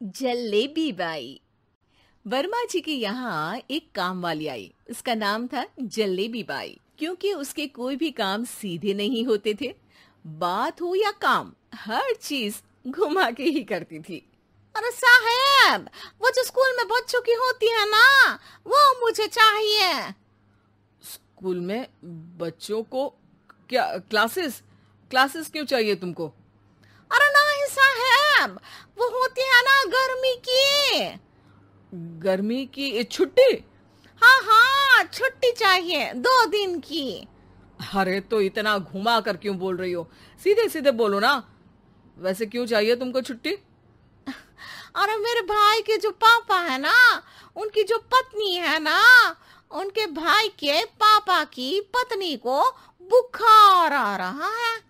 Jalebi by. Verma जी के यहाँ एक काम वाली आई। उसका नाम था जलेबी बाई, क्योंकि उसके कोई भी काम सीधे नहीं होते थे। बात हो या काम, हर चीज घुमा के ही करती थी। अरे साहब, वो जो स्कूल में बच्चों की होती है ना, वो मुझे चाहिए। स्कूल में बच्चों को क्या क्लासेस क्लासेस क्यों चाहिए तुमको? अरे नहीं साहब, वो होती है ना गर्मी की। गर्मी की छुट्टी? हाँ हाँ, छुट्टी चाहिए 2 दिन की। अरे तो इतना घुमा कर क्यों बोल रही हो? सीधे सीधे बोलो ना। वैसे क्यों चाहिए तुमको छुट्टी? अरे मेरे भाई के जो पापा है ना, उनकी जो पत्नी है ना, उनके भाई के पापा की पत्नी को बुखार आ रहा है।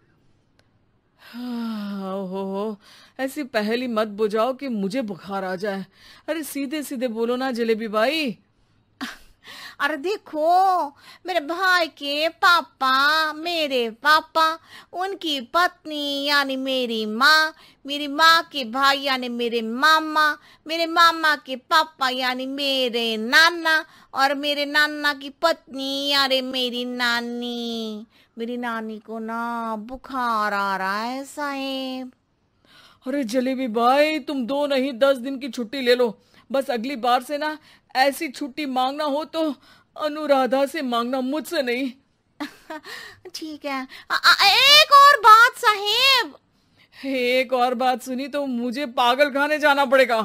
ओहो, ऐसी पहेली मत बुझाओ कि मुझे बुखार आ जाए। अरे सीधे सीधे बोलो ना जलेबी बाई। अरे देखो, मेरे भाई के पापा, मेरे पापा, उनकी पत्नी यानी मेरी माँ के भाई यानी मेरे मामा के पापा यानी मेरे नाना, और मेरे नाना की पत्नी यानी मेरी नानी को ना बुखार आ रहा है साहेब। अरे जलेबी भाई, तुम 2 नहीं 10 दिन की छुट्टी ले लो। बस अगली बार से ना ऐसी छुट्टी मांगना हो तो अनुराधा से मांगना, मुझसे नहीं। ठीक है। एक और बात साहेब। एक और बात सुनी तो मुझे पागल खाने जाना पड़ेगा।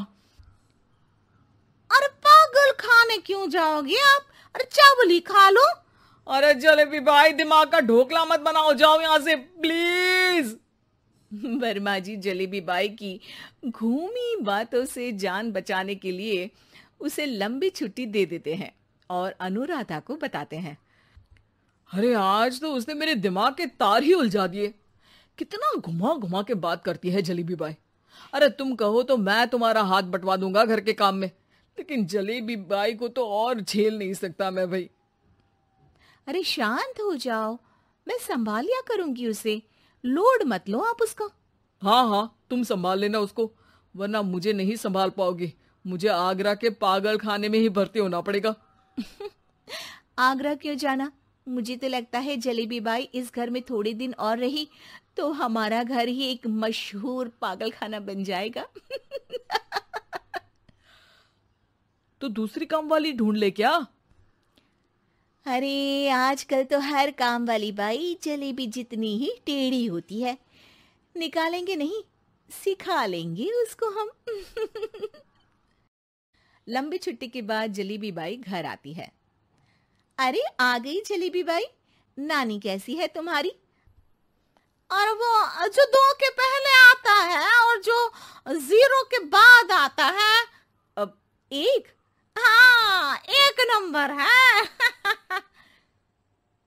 अरे पागल खाने क्यों जाओगे आप? अरे चावल ही खा लो। अरे जलेबी भाई, दिमाग का ढोकला मत बनाओ, जाओ यहाँ से प्लीज। वर्मा जी जलेबी बाई की घूमी बातों से जान बचाने के लिए उसे लंबी छुट्टी दे देते हैं और अनुराधा को बताते हैं। अरे आज तो उसने मेरे दिमाग के तार ही उलझा दिए। कितना घुमा घुमा के बात करती है जलेबी बाई। अरे तुम कहो तो मैं तुम्हारा हाथ बंटवा दूंगा घर के काम में, लेकिन जलेबी बाई को तो और झेल नहीं सकता मैं भाई। अरे शांत हो जाओ, मैं संभाल लिया करूंगी उसे, लोड मत लो आप उसको। हाँ हाँ, तुम संभाल लेना उसको, वरना मुझे नहीं संभाल पाओगी। मुझे आगरा के पागल खाने में ही भर्ती होना पड़ेगा। आगरा क्यों जाना? मुझे तो लगता है जलेबी बाई इस घर में थोड़े दिन और रही तो हमारा घर ही एक मशहूर पागल खाना बन जाएगा। तो दूसरी काम वाली ढूंढ ले क्या? अरे आजकल तो हर काम वाली बाई जलेबी जितनी ही टेढ़ी होती है। निकालेंगे नहीं, सिखा लेंगे उसको हम। लंबी छुट्टी के बाद जलेबी बाई घर आती है। अरे आ गई जलेबी बाई, नानी कैसी है तुम्हारी? और वो जो 2 के पहले आता है और जो 0 के बाद आता है। अब एक? हाँ, 1 नंबर है।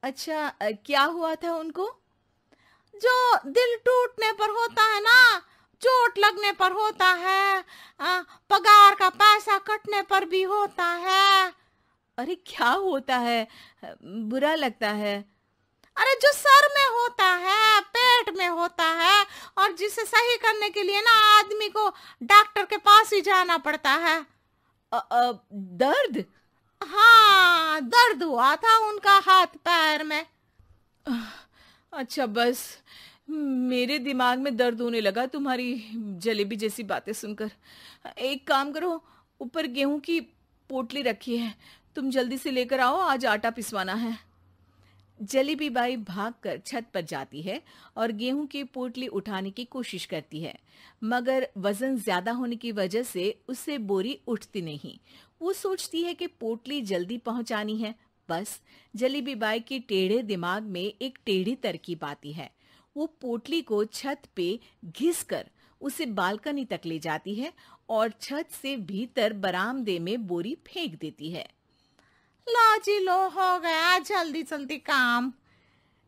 अच्छा, क्या हुआ था उनको? जो दिल टूटने पर होता है ना, चोट लगने पर होता है, पगार का पैसा कटने पर भी होता है। अरे क्या होता है? बुरा लगता है? अरे जो सर में होता है, पेट में होता है, और जिसे सही करने के लिए ना आदमी को डॉक्टर के पास ही जाना पड़ता है। दर्द? हाँ, दर्द हुआ था उनका हाथ पैर में। अच्छा, बस मेरे दिमाग में दर्द होने लगा तुम्हारी जलेबी जैसी बातें सुनकर। एक काम करो, ऊपर गेहूं की पोटली रखी है, तुम जल्दी से लेकर आओ, आज आटा पिसवाना है। जलेबी बाई भागकर छत पर जाती है और गेहूं की पोटली उठाने की कोशिश करती है, मगर वजन ज्यादा होने की वजह से उससे बोरी उठती नहीं। वो सोचती है कि पोटली जल्दी पहुंचानी है। बस जलेबी बाई के टेढ़े दिमाग में एक टेढ़ी तरकीब आती है। वो पोटली को छत पे घिसकर उसे बालकनी तक ले जाती है और छत से भीतर बरामदे में बोरी फेंक देती है। लो जी लो, हो गया जल्दी जल्दी काम।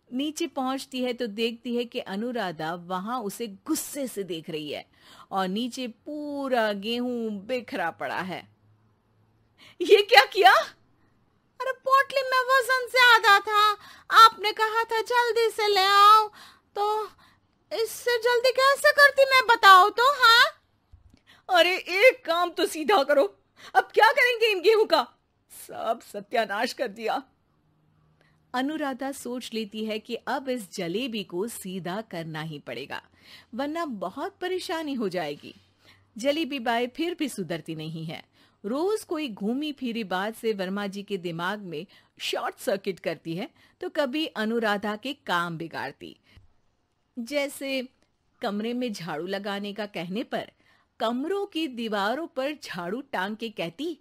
नीचे पहुंचती है तो देखती है कि अनुराधा वहां उसे गुस्से से देख रही है और नीचे पूरा गेहूं बिखरा पड़ा है। ये क्या किया? अरे पोटली में वजन ज्यादा था, आपने कहा था जल्दी से ले आओ, तो इससे जल्दी कैसे करती मैं बताओ तो। हाँ, अरे एक काम तो सीधा करो, अब क्या करेंगे इन गेहूं का? सब सत्यानाश कर दिया। अनुराधा सोच लेती है कि अब इस जलेबी को सीधा करना ही पड़ेगा, वरना बहुत परेशानी हो जाएगी। जलेबी बाई फिर भी सुधरती नहीं है। रोज कोई घूमी फिरी बात से वर्मा जी के दिमाग में शॉर्ट सर्किट करती है, तो कभी अनुराधा के काम बिगाड़ती। जैसे कमरे में झाड़ू लगाने का कहने पर कमरों की दीवारों पर झाड़ू टांग के कहती,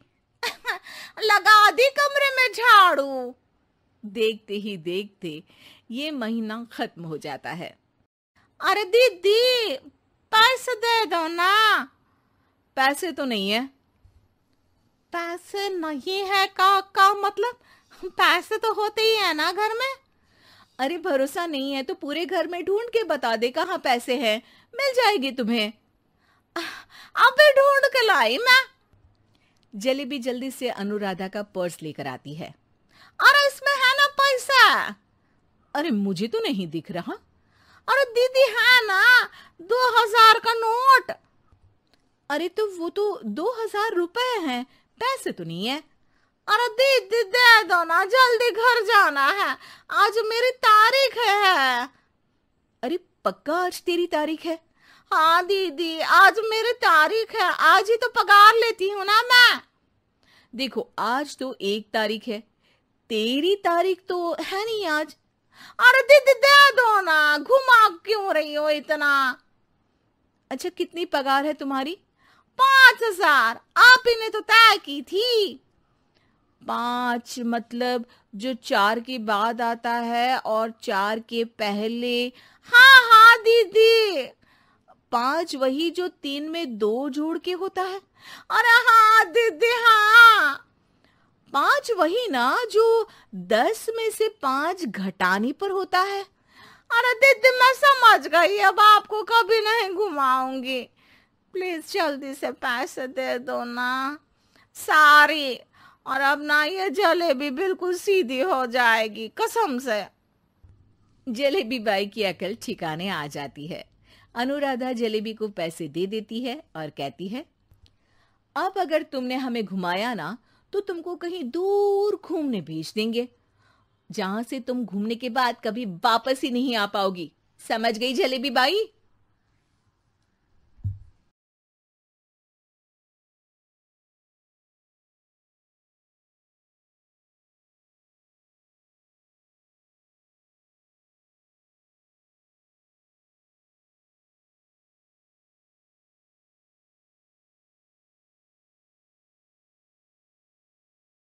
लगा दी कमरे में झाड़ू। देखते ही देखते ये महीना खत्म हो जाता है। अरे दीदी, पैसे दे दो ना। पैसे तो नहीं है। पैसे नहीं है का मतलब? पैसे तो होते ही है ना घर में। अरे भरोसा नहीं है तो पूरे घर में ढूंढ के बता दे कहाँ पैसे हैं, मिल जाएगी तुम्हें। अबे ढूंढ के लाई मैं। जलेबी जल्दी से अनुराधा का पर्स लेकर आती है। अरे इसमें है ना पैसा? अरे मुझे तो नहीं दिख रहा। अरे दीदी है ना, 2000 का नोट। अरे तो वो तो 2000 रुपए हैं, पैसे तो नहीं है। अरे दीदी दे दो ना, जल्दी घर जाना है, आज मेरी तारीख है। अरे पक्का आज तेरी तारीख है? हाँ दीदी, आज मेरी तारीख है, आज ही तो पगार लेती हूँ ना मैं। देखो आज तो 1 तारीख है, तेरी तारीख तो है नहीं आज। अरे दीदी दे दो ना, घुमा क्यों रही हो इतना? अच्छा कितनी पगार है तुम्हारी? 5000, आप ही ने तो तय की थी। 5 मतलब जो 4 के बाद आता है और 4 के पहले। हाँ हाँ दीदी। 5 वही जो 3 में 2 जोड़ के होता है। अरे हाँ दीदी हाँ। 5 वही ना जो 10 में से 5 घटाने पर होता है। अरे दीदी मैं समझ गई, अब आपको कभी नहीं घुमाऊंगी। प्लीज जल्दी से पैसे दे दो ना, सारी। और अब ना ये जलेबी बिल्कुल सीधी हो जाएगी कसम से। जलेबी बाई की अकल ठिकाने आ जाती है। अनुराधा जलेबी को पैसे दे देती है और कहती है, अब अगर तुमने हमें घुमाया ना तो तुमको कहीं दूर घूमने भेज देंगे, जहां से तुम घूमने के बाद कभी वापस ही नहीं आ पाओगी। समझ गई जलेबी बाई?